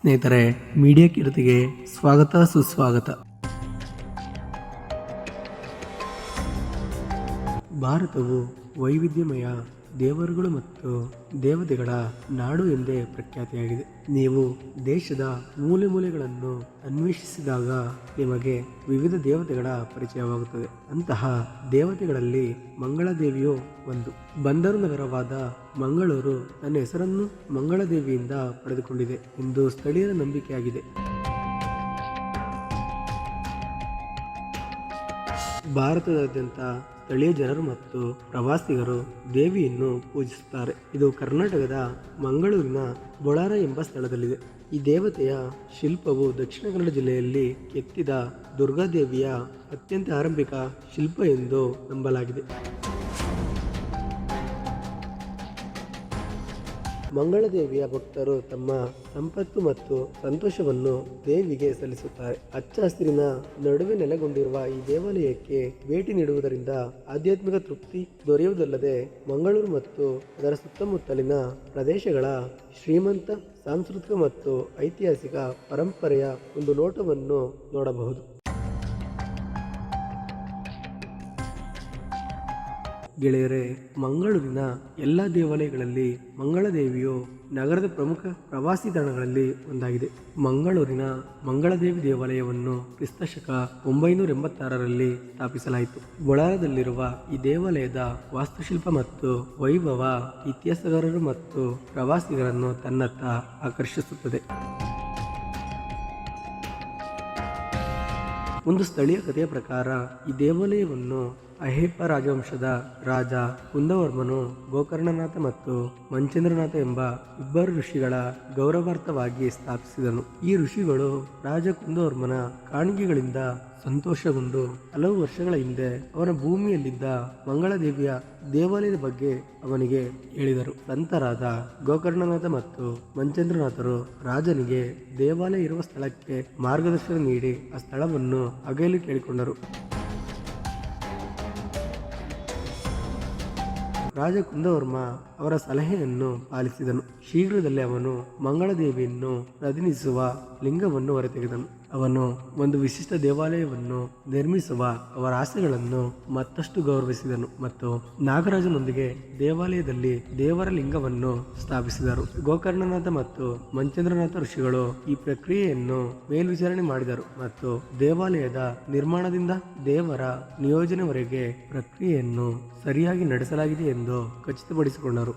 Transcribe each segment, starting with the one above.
ಸ್ನೇಹಿತರೆ, ಮೀಡಿಯಾ ಕೀರ್ತಿಗೆ ಸ್ವಾಗತ ಸುಸ್ವಾಗತ. ಭಾರತವು ವೈವಿಧ್ಯಮಯ ದೇವರುಗಳು ಮತ್ತು ದೇವತೆಗಳ ನಾಡು ಎಂದೇ ಪ್ರಖ್ಯಾತಿಯಾಗಿದೆ. ನೀವು ದೇಶದ ಮೂಲೆ ಮೂಲೆಗಳನ್ನು ಅನ್ವೇಷಿಸಿದಾಗ ನಿಮಗೆ ವಿವಿಧ ದೇವತೆಗಳ ಪರಿಚಯವಾಗುತ್ತದೆ. ಅಂತಹ ದೇವತೆಗಳಲ್ಲಿ ಮಂಗಳದೇವಿಯು ಒಂದು. ಬಂದರು ನಗರವಾದ ಮಂಗಳೂರು ತನ್ನ ಹೆಸರನ್ನು ಮಂಗಳದೇವಿಯಿಂದ ಪಡೆದುಕೊಂಡಿದೆ ಎಂದು ಸ್ಥಳೀಯರ ನಂಬಿಕೆಯಾಗಿದೆ. ಭಾರತದಾದ್ಯಂತ ಸ್ಥಳೀಯ ಜನರು ಮತ್ತು ಪ್ರವಾಸಿಗರು ದೇವಿಯನ್ನು ಪೂಜಿಸುತ್ತಾರೆ. ಇದು ಕರ್ನಾಟಕದ ಮಂಗಳೂರಿನ ಬೊಳಾರ ಎಂಬ ಸ್ಥಳದಲ್ಲಿದೆ. ಈ ದೇವತೆಯ ಶಿಲ್ಪವು ದಕ್ಷಿಣ ಕನ್ನಡ ಜಿಲ್ಲೆಯಲ್ಲಿ ಕೆತ್ತಿದ ದುರ್ಗಾದೇವಿಯ ಅತ್ಯಂತ ಆರಂಭಿಕ ಶಿಲ್ಪ ಎಂದು ನಂಬಲಾಗಿದೆ. ಮಂಗಳದೇವಿಯ ಭಕ್ತರು ತಮ್ಮ ಸಂಪತ್ತು ಮತ್ತು ಸಂತೋಷವನ್ನು ದೇವಿಗೆ ಸಲ್ಲಿಸುತ್ತಾರೆ. ಹಚ್ಚ ಹಸಿರಿನ ನಡುವೆ ನೆಲೆಗೊಂಡಿರುವ ಈ ದೇವಾಲಯಕ್ಕೆ ಭೇಟಿ ನೀಡುವುದರಿಂದ ಆಧ್ಯಾತ್ಮಿಕ ತೃಪ್ತಿ ದೊರೆಯುವುದಲ್ಲದೆ ಮಂಗಳೂರು ಮತ್ತು ಅದರ ಸುತ್ತಮುತ್ತಲಿನ ಪ್ರದೇಶಗಳ ಶ್ರೀಮಂತ ಸಾಂಸ್ಕೃತಿಕ ಮತ್ತು ಐತಿಹಾಸಿಕ ಪರಂಪರೆಯ ಒಂದು ನೋಟವನ್ನು ನೋಡಬಹುದು. ಗೆಳೆಯರೇ, ಮಂಗಳೂರಿನ ಎಲ್ಲ ದೇವಾಲಯಗಳಲ್ಲಿ ಮಂಗಳದೇವಿಯು ನಗರದ ಪ್ರಮುಖ ಪ್ರವಾಸಿ ತಾಣಗಳಲ್ಲಿ ಒಂದಾಗಿದೆ. ಮಂಗಳೂರಿನ ಮಂಗಳದೇವಿ ದೇವಾಲಯವನ್ನು ಕ್ರಿಸ್ತಶಕ 986ರಲ್ಲಿ ಸ್ಥಾಪಿಸಲಾಯಿತು. ಬೊಳಾರದಲ್ಲಿರುವ ಈ ದೇವಾಲಯದ ವಾಸ್ತುಶಿಲ್ಪ ಮತ್ತು ವೈಭವ ಇತಿಹಾಸಗಾರರು ಮತ್ತು ಪ್ರವಾಸಿಗರನ್ನು ತನ್ನತ್ತ ಆಕರ್ಷಿಸುತ್ತದೆ. ಒಂದು ಸ್ಥಳೀಯ ಕಥೆಯ ಪ್ರಕಾರ ಈ ದೇವಾಲಯವನ್ನು ಅಹೇಪ ರಾಜವಂಶದ ರಾಜ ಕುಂದವರ್ಮನು ಗೋಕರ್ಣನಾಥ ಮತ್ತು ಮಂಚೇಂದ್ರನಾಥ ಎಂಬ ಇಬ್ಬರು ಋಷಿಗಳ ಗೌರವಾರ್ಥವಾಗಿ ಸ್ಥಾಪಿಸಿದನು. ಈ ಋಷಿಗಳು ರಾಜ ಕುಂದವರ್ಮನ ಕಾಣಿಕೆಗಳಿಂದ ಸಂತೋಷಗೊಂಡು ಹಲವು ವರ್ಷಗಳ ಹಿಂದೆ ಅವನ ಭೂಮಿಯಲ್ಲಿದ್ದ ಮಂಗಳದೇವಿಯ ದೇವಾಲಯದ ಬಗ್ಗೆ ಅವನಿಗೆ ಹೇಳಿದರು. ಸಂತರಾದ ಗೋಕರ್ಣನಾಥ ಮತ್ತು ಮಂಚೇಂದ್ರನಾಥರು ರಾಜನಿಗೆ ದೇವಾಲಯ ಇರುವ ಸ್ಥಳಕ್ಕೆ ಮಾರ್ಗದರ್ಶನ ನೀಡಿ ಆ ಸ್ಥಳವನ್ನು ಅಗೆಯಲು ಕೇಳಿಕೊಂಡರು. ರಾಜ ಕುಂದವರ್ಮ ಅವರ ಸಲಹೆಯನ್ನು ಪಾಲಿಸಿದನು. ಶೀಘ್ರದಲ್ಲೇ ಅವನು ಮಂಗಳದೇವಿಯನ್ನು ಪ್ರತಿನಿಧಿಸುವ ಲಿಂಗವನ್ನು ಹೊರತೆಗೆದನು. ಅವನು ಒಂದು ವಿಶಿಷ್ಟ ದೇವಾಲಯವನ್ನು ನಿರ್ಮಿಸುವ ಅವರ ಆಸೆಗಳನ್ನು ಮತ್ತಷ್ಟು ಗೌರವಿಸಿದನು ಮತ್ತು ನಾಗರಾಜನೊಂದಿಗೆ ದೇವಾಲಯದಲ್ಲಿ ದೇವರ ಲಿಂಗವನ್ನು ಸ್ಥಾಪಿಸಿದರು. ಗೋಕರ್ಣನಾಥ ಮತ್ತು ಮಂಚೇಂದ್ರನಾಥ ಋಷಿಗಳು ಈ ಪ್ರಕ್ರಿಯೆಯನ್ನು ಮೇಲ್ವಿಚಾರಣೆ ಮಾಡಿದರು ಮತ್ತು ದೇವಾಲಯದ ನಿರ್ಮಾಣದಿಂದ ದೇವರ ನಿಯೋಜನೆವರೆಗೆ ಪ್ರಕ್ರಿಯೆಯನ್ನು ಸರಿಯಾಗಿ ನಡೆಸಲಾಗಿದೆ ಎಂದು ಖಚಿತಪಡಿಸಿಕೊಂಡರು.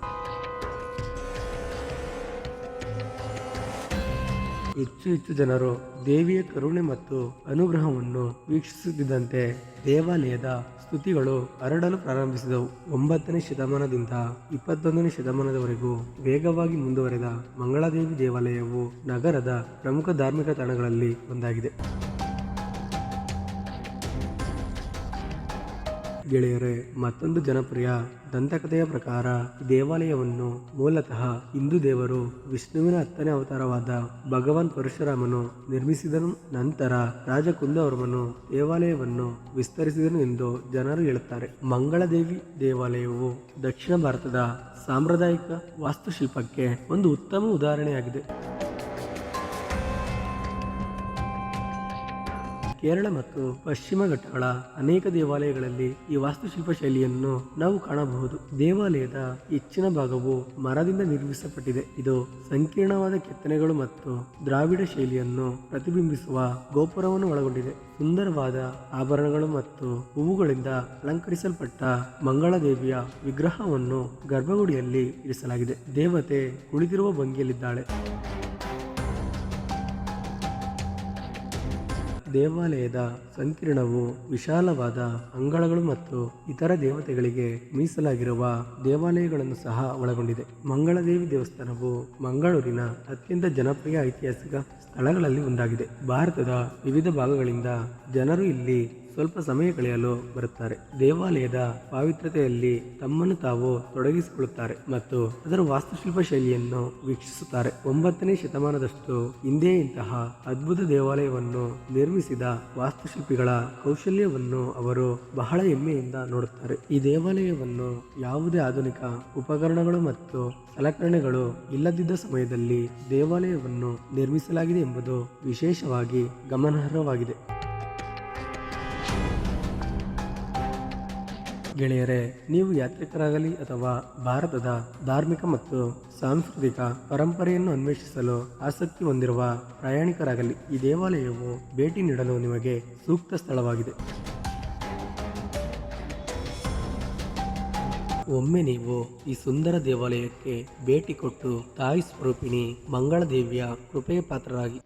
ಹೆಚ್ಚು ಜನರು ದೇವಿಯ ಕರುಣೆ ಮತ್ತು ಅನುಗ್ರಹವನ್ನು ವೀಕ್ಷಿಸುತ್ತಿದ್ದಂತೆ ದೇವಾಲಯದ ಸ್ತುತಿಗಳು ಹರಡಲು ಪ್ರಾರಂಭಿಸಿದವು. 9ನೇ ಶತಮಾನದಿಂದ 21ನೇ ಶತಮಾನದವರೆಗೂ ವೇಗವಾಗಿ ಮುಂದುವರೆದ ಮಂಗಳದೇವಿ ದೇವಾಲಯವು ನಗರದ ಪ್ರಮುಖ ಧಾರ್ಮಿಕ ತಾಣಗಳಲ್ಲಿ ಒಂದಾಗಿದೆ. ಗೆಳೆಯರೇ, ಮತ್ತೊಂದು ಜನಪ್ರಿಯ ದಂತಕಥೆಯ ಪ್ರಕಾರ ದೇವಾಲಯವನ್ನು ಮೂಲತಃ ಹಿಂದೂ ದೇವರು ವಿಷ್ಣುವಿನ 10ನೇ ಅವತಾರವಾದ ಭಗವಾನ್ ಪರಶುರಾಮನು ನಿರ್ಮಿಸಿದನು. ನಂತರ ರಾಜ ಕುಂದವರ್ಮನು ದೇವಾಲಯವನ್ನು ವಿಸ್ತರಿಸಿದನು ಎಂದು ಜನರು ಹೇಳುತ್ತಾರೆ. ಮಂಗಳದೇವಿ ದೇವಾಲಯವು ದಕ್ಷಿಣ ಭಾರತದ ಸಾಂಪ್ರದಾಯಿಕ ವಾಸ್ತುಶಿಲ್ಪಕ್ಕೆ ಒಂದು ಉತ್ತಮ ಉದಾಹರಣೆಯಾಗಿದೆ. ಕೇರಳ ಮತ್ತು ಪಶ್ಚಿಮ ಘಟ್ಟಗಳ ಅನೇಕ ದೇವಾಲಯಗಳಲ್ಲಿ ಈ ವಾಸ್ತುಶಿಲ್ಪ ಶೈಲಿಯನ್ನು ನಾವು ಕಾಣಬಹುದು. ದೇವಾಲಯದ ಹೆಚ್ಚಿನ ಭಾಗವು ಮರದಿಂದ ನಿರ್ಮಿಸಲ್ಪಟ್ಟಿದೆ. ಇದು ಸಂಕೀರ್ಣವಾದ ಕೆತ್ತನೆಗಳು ಮತ್ತು ದ್ರಾವಿಡ ಶೈಲಿಯನ್ನು ಪ್ರತಿಬಿಂಬಿಸುವ ಗೋಪುರವನ್ನು ಒಳಗೊಂಡಿದೆ. ಸುಂದರವಾದ ಆಭರಣಗಳು ಮತ್ತು ಹೂವುಗಳಿಂದ ಅಲಂಕರಿಸಲ್ಪಟ್ಟ ಮಂಗಳದೇವಿಯ ವಿಗ್ರಹವನ್ನು ಗರ್ಭಗುಡಿಯಲ್ಲಿ ಇರಿಸಲಾಗಿದೆ. ದೇವತೆ ಕುಳಿತಿರುವ ಭಂಗಿಯಲ್ಲಿದ್ದಾಳೆ. ದೇವಾಲಯದ ಸಂಕೀರ್ಣವು ವಿಶಾಲವಾದ ಅಂಗಳಗಳು ಮತ್ತು ಇತರ ದೇವತೆಗಳಿಗೆ ಮೀಸಲಾಗಿರುವ ದೇವಾಲಯಗಳನ್ನು ಸಹ ಒಳಗೊಂಡಿದೆ. ಮಂಗಳದೇವಿ ದೇವಸ್ಥಾನವು ಮಂಗಳೂರಿನ ಅತ್ಯಂತ ಜನಪ್ರಿಯ ಐತಿಹಾಸಿಕ ಸ್ಥಳಗಳಲ್ಲಿ ಒಂದಾಗಿದೆ. ಭಾರತದ ವಿವಿಧ ಭಾಗಗಳಿಂದ ಜನರು ಇಲ್ಲಿ ಸ್ವಲ್ಪ ಸಮಯ ಕಳೆಯಲು ಬರುತ್ತಾರೆ. ದೇವಾಲಯದ ಪಾವಿತ್ರತೆಯಲ್ಲಿ ತಮ್ಮನ್ನು ತಾವು ತೊಡಗಿಸಿಕೊಳ್ಳುತ್ತಾರೆ ಮತ್ತು ಅದರ ವಾಸ್ತುಶಿಲ್ಪ ಶೈಲಿಯನ್ನು ವೀಕ್ಷಿಸುತ್ತಾರೆ. 9ನೇ ಶತಮಾನದಷ್ಟು ಹಿಂದೆ ಇಂತಹ ಅದ್ಭುತ ದೇವಾಲಯವನ್ನು ನಿರ್ಮಿಸಿದ ವಾಸ್ತುಶಿಲ್ಪಿಗಳ ಕೌಶಲ್ಯವನ್ನು ಅವರು ಬಹಳ ಹೆಮ್ಮೆಯಿಂದ ನೋಡುತ್ತಾರೆ. ಈ ದೇವಾಲಯವನ್ನು ಯಾವುದೇ ಆಧುನಿಕ ಉಪಕರಣಗಳು ಮತ್ತು ಸಲಕರಣೆಗಳು ಇಲ್ಲದಿದ್ದ ಸಮಯದಲ್ಲಿ ದೇವಾಲಯವನ್ನು ನಿರ್ಮಿಸಲಾಗಿದೆ ಎಂಬುದು ವಿಶೇಷವಾಗಿ ಗಮನಾರ್ಹವಾಗಿದೆ. ಗೆಳೆಯರೇ, ನೀವು ಯಾತ್ರಿಕರಾಗಲಿ ಅಥವಾ ಭಾರತದ ಧಾರ್ಮಿಕ ಮತ್ತು ಸಾಂಸ್ಕೃತಿಕ ಪರಂಪರೆಯನ್ನು ಅನ್ವೇಷಿಸಲು ಆಸಕ್ತಿ ಹೊಂದಿರುವ ಪ್ರಯಾಣಿಕರಾಗಲಿ, ಈ ದೇವಾಲಯವು ಭೇಟಿ ನೀಡಲು ನಿಮಗೆ ಸೂಕ್ತ ಸ್ಥಳವಾಗಿದೆ. ಒಮ್ಮೆ ನೀವು ಈ ಸುಂದರ ದೇವಾಲಯಕ್ಕೆ ಭೇಟಿ ಕೊಟ್ಟು ತಾಯಿ ಸ್ವರೂಪಿಣಿ ಮಂಗಳದೇವಿಯ ಕೃಪೆಯ ಪಾತ್ರರಾಗಿ.